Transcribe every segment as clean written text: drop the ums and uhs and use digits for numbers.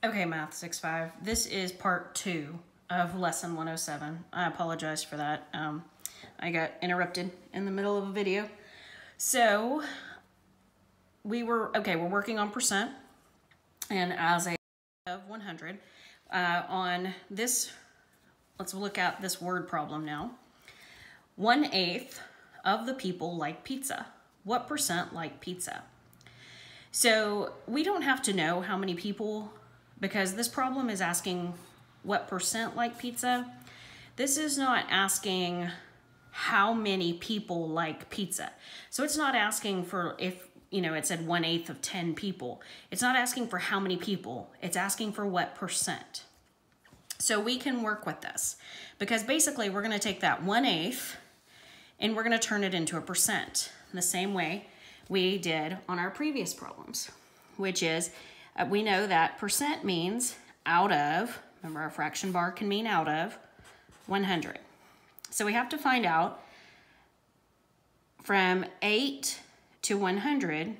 Okay, Math 6.5. This is part 2 of lesson 107. I apologize for that. I got interrupted in the middle of a video. So we're working on percent, and as a of 100 on this, let's look at this word problem now. 1/8 of the people like pizza. What percent like pizza? So we don't have to know how many people, because this problem is asking what percent like pizza. This is not asking how many people like pizza. So it's not asking for, if it said 1/8 of 10 people. It's not asking for how many people. It's asking for what percent. So we can work with this, because basically we're going to take that 1/8 and we're going to turn it into a percent in the same way we did on our previous problems, which is we know that percent means out of, remember our fraction bar can mean out of 100. So we have to find out from 8 to 100,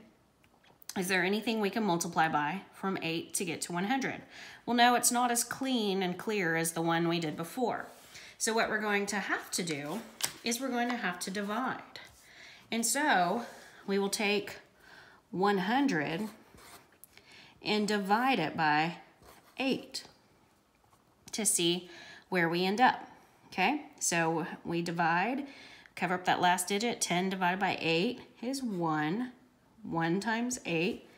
is there anything we can multiply by from 8 to get to 100? Well, no, it's not as clean and clear as the one we did before. So what we're going to have to do is we're going to have to divide. And so we will take 100 and divide it by 8 to see where we end up. Okay, so we divide, cover up that last digit. 10 divided by 8 is 1. 1 times 8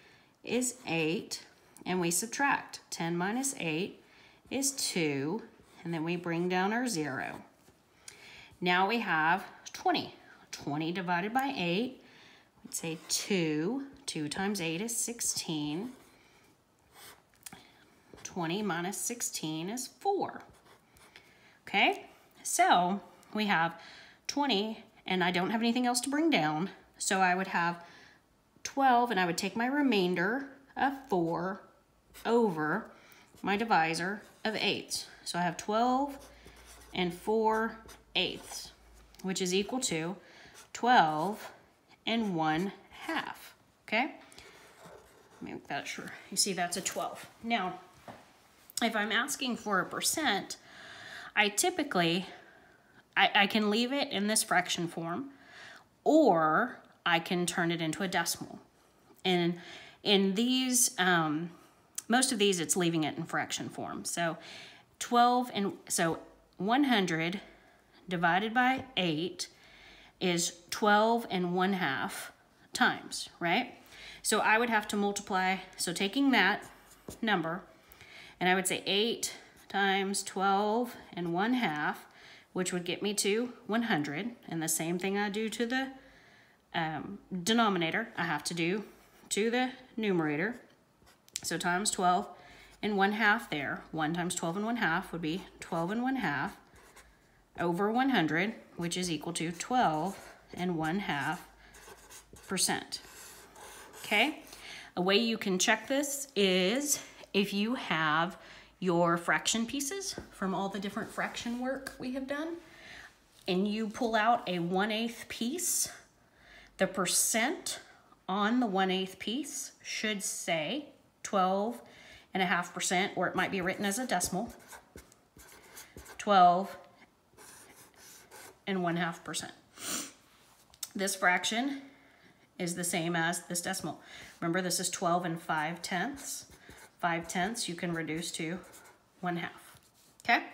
is 8. And we subtract. 10 minus 8 is 2. And then we bring down our 0. Now we have 20. 20 divided by 8, let's say 2. 2 times 8 is 16. 20 minus 16 is 4. Okay, so we have 20, and I don't have anything else to bring down, so I would have 12, and I would take my remainder of 4 over my divisor of 8. So I have 12 and 4/8, which is equal to 12 and 1/2. Okay, make that sure. You see, that's a 12. Now, if I'm asking for a percent, I typically, I can leave it in this fraction form, or I can turn it into a decimal. And in these, most of these, it's leaving it in fraction form. So 100 divided by 8 is 12 and 1/2 times, right? So I would have to multiply, so taking that number, and I would say 8 times 12 and 1/2, which would get me to 100. And the same thing I do to the denominator, I have to do to the numerator. So times 12 and 1/2 there. 1 times 12 and 1/2 would be 12 and 1/2 over 100, which is equal to 12 and 1/2%. Okay? A way you can check this is if you have your fraction pieces from all the different fraction work we have done, and you pull out a 1/8 piece, the percent on the 1/8 piece should say 12.5%, or it might be written as a decimal, 12 and 1/2%. This fraction is the same as this decimal. Remember, this is 12 and 5/10. 5/10 you can reduce to 1/2. Okay?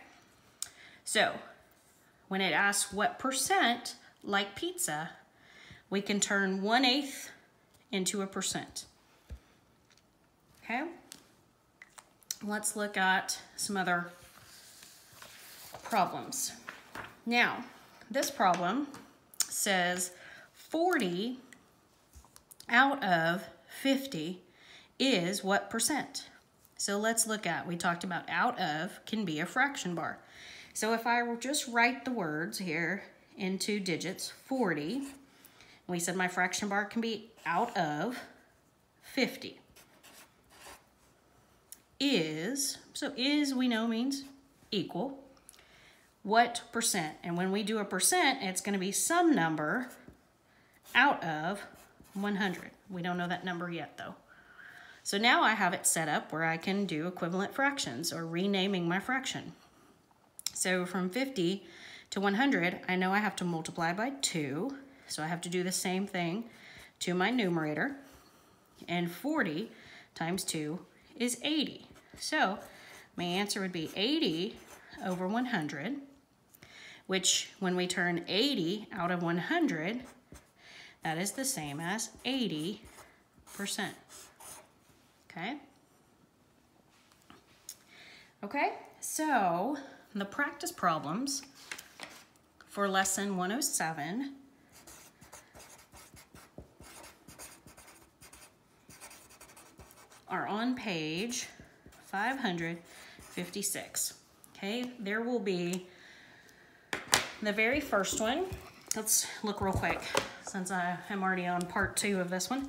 So when it asks what percent like pizza, we can turn 1/8 into a percent. Okay? Let's look at some other problems. Now, this problem says 40 out of 50 is what percent? So let's look at, we talked about out of can be a fraction bar. So if I just write the words here into digits, 40, we said my fraction bar can be out of 50. So is we know means equal. What percent? And when we do a percent, it's going to be some number out of 100. We don't know that number yet, though. So now I have it set up where I can do equivalent fractions or renaming my fraction. So from 50 to 100, I know I have to multiply by 2. So I have to do the same thing to my numerator. And 40 times 2 is 80. So my answer would be 80 over 100, which when we turn 80 out of 100, that is the same as 80%. Okay? Okay, so the practice problems for lesson 107 are on page 556. Okay, there will be the very first one. Let's look real quick since I am already on part 2 of this one.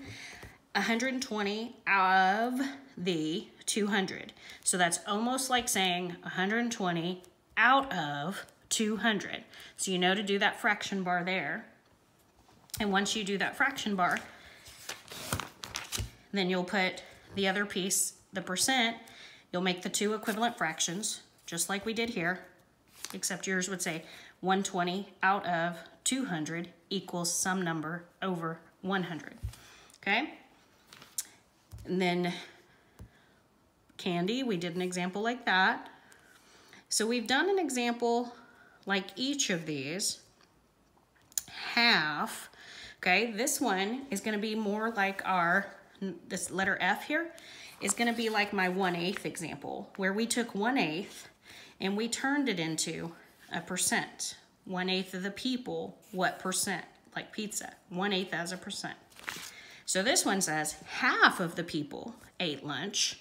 120 of the 200. So that's almost like saying 120 out of 200. So you know to do that fraction bar there. And once you do that fraction bar, then you'll put the other piece, the percent, you'll make the 2 equivalent fractions, just like we did here, except yours would say 120 out of 200 equals some number over 100. Okay? And then candy, we did an example like that. So we've done an example like each of these. Half, okay, this one is going to be more like this letter F here is going to be like my 1/8 example, where we took 1/8 and we turned it into a percent. 1/8 of the people, what percent? Like pizza, 1/8 as a percent. So this one says half of the people ate lunch.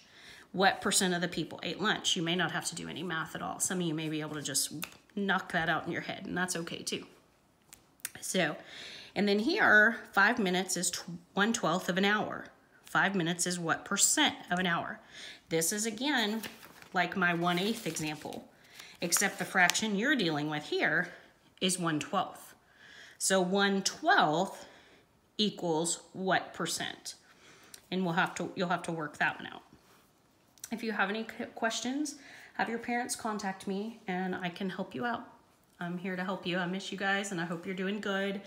What percent of the people ate lunch? You may not have to do any math at all. Some of you may be able to just knock that out in your head, and that's okay too. So, and then here, 5 minutes is 1/12 of an hour. 5 minutes is what percent of an hour? This is again like my 1/8 example, except the fraction you're dealing with here is 1/12. So 1/12 equals what percent? And you'll have to work that one out. If you have any questions, have your parents contact me and I can help you out. I'm here to help you. I miss you guys and I hope you're doing good.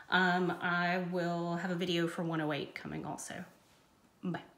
I will have a video for 108 coming also. Bye.